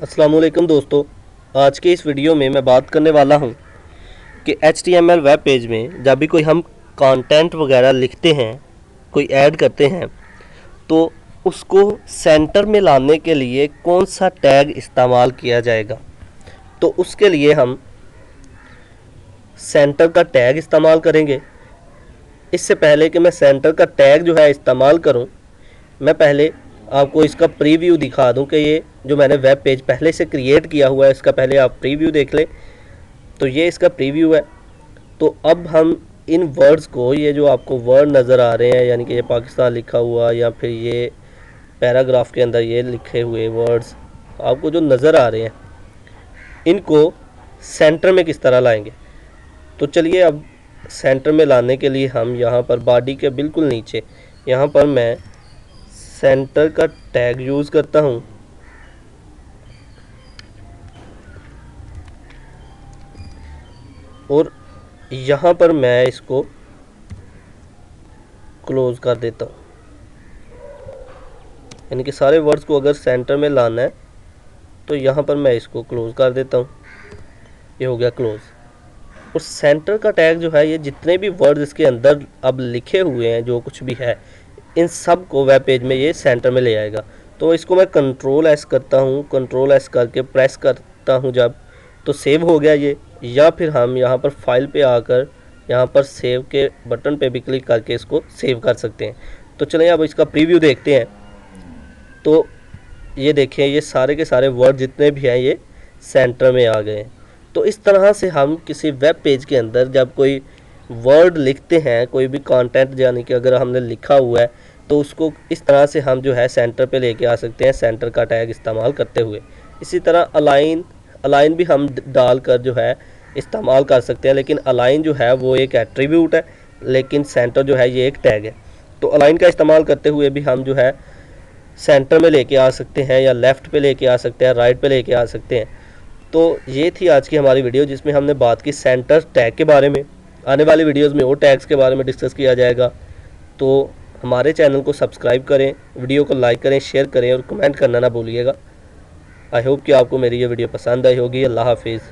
अस्सलामुअलैकुम दोस्तों, आज के इस वीडियो में मैं बात करने वाला हूं कि HTML वेब पेज में जब भी कोई हम कंटेंट वगैरह लिखते हैं, कोई ऐड करते हैं, तो उसको सेंटर में लाने के लिए कौन सा टैग इस्तेमाल किया जाएगा। तो उसके लिए हम सेंटर का टैग इस्तेमाल करेंगे। इससे पहले कि मैं सेंटर का टैग जो है इस्तेमाल करूं, मैं पहले आपको इसका प्रीव्यू दिखा दूं कि ये जो मैंने वेब पेज पहले से क्रिएट किया हुआ है, इसका पहले आप प्रीव्यू देख लें। तो ये इसका प्रीव्यू है। तो अब हम इन वर्ड्स को, ये जो आपको वर्ड नज़र आ रहे हैं, यानी कि ये पाकिस्तान लिखा हुआ या फिर ये पैराग्राफ के अंदर ये लिखे हुए वर्ड्स आपको जो नज़र आ रहे हैं, इनको सेंटर में किस तरह लाएंगे। तो चलिए, अब सेंटर में लाने के लिए हम यहाँ पर बॉडी के बिल्कुल नीचे यहाँ पर मैं सेंटर का टैग यूज़ करता हूँ। और यहाँ पर मैं इसको क्लोज कर देता हूँ, यानी कि सारे वर्ड्स को अगर सेंटर में लाना है तो यहाँ पर मैं इसको क्लोज कर देता हूँ। ये हो गया क्लोज। और सेंटर का टैग जो है, ये जितने भी वर्ड्स इसके अंदर अब लिखे हुए हैं, जो कुछ भी है, इन सब को वेब पेज में ये सेंटर में ले आएगा। तो इसको मैं कंट्रोल एस करता हूँ, कंट्रोल एस करके प्रेस करता हूँ जब, तो सेव हो गया ये। या फिर हम यहाँ पर फाइल पे आकर यहाँ पर सेव के बटन पे भी क्लिक करके इसको सेव कर सकते हैं। तो चलिए अब इसका प्रीव्यू देखते हैं। तो ये देखें, ये सारे के सारे वर्ड जितने भी हैं ये सेंटर में आ गए हैं। तो इस तरह से हम किसी वेब पेज के अंदर जब कोई वर्ड लिखते हैं, कोई भी कंटेंट यानी कि अगर हमने लिखा हुआ है, तो उसको इस तरह से हम जो है सेंटर पे लेके आ सकते हैं, सेंटर का टैग इस्तेमाल करते हुए। इसी तरह अलाइन भी हम डालकर जो है इस्तेमाल कर सकते हैं, लेकिन अलाइन जो है वो एक एट्रीब्यूट है, लेकिन सेंटर जो है ये एक टैग है। तो अलाइन का इस्तेमाल करते हुए भी हम जो है सेंटर में लेके आ सकते हैं, या लेफ़्ट पे लेके आ सकते हैं, राइट पे लेके आ सकते हैं। तो ये थी आज की हमारी वीडियो, जिसमें हमने बात की सेंटर टैग के बारे में। आने वाली वीडियोस में और टैग्स के बारे में डिस्कस किया जाएगा। तो हमारे चैनल को सब्सक्राइब करें, वीडियो को लाइक करें, शेयर करें और कमेंट करना ना भूलिएगा। आई होप कि आपको मेरी ये वीडियो पसंद आई होगी। अल्लाह हाफिज़।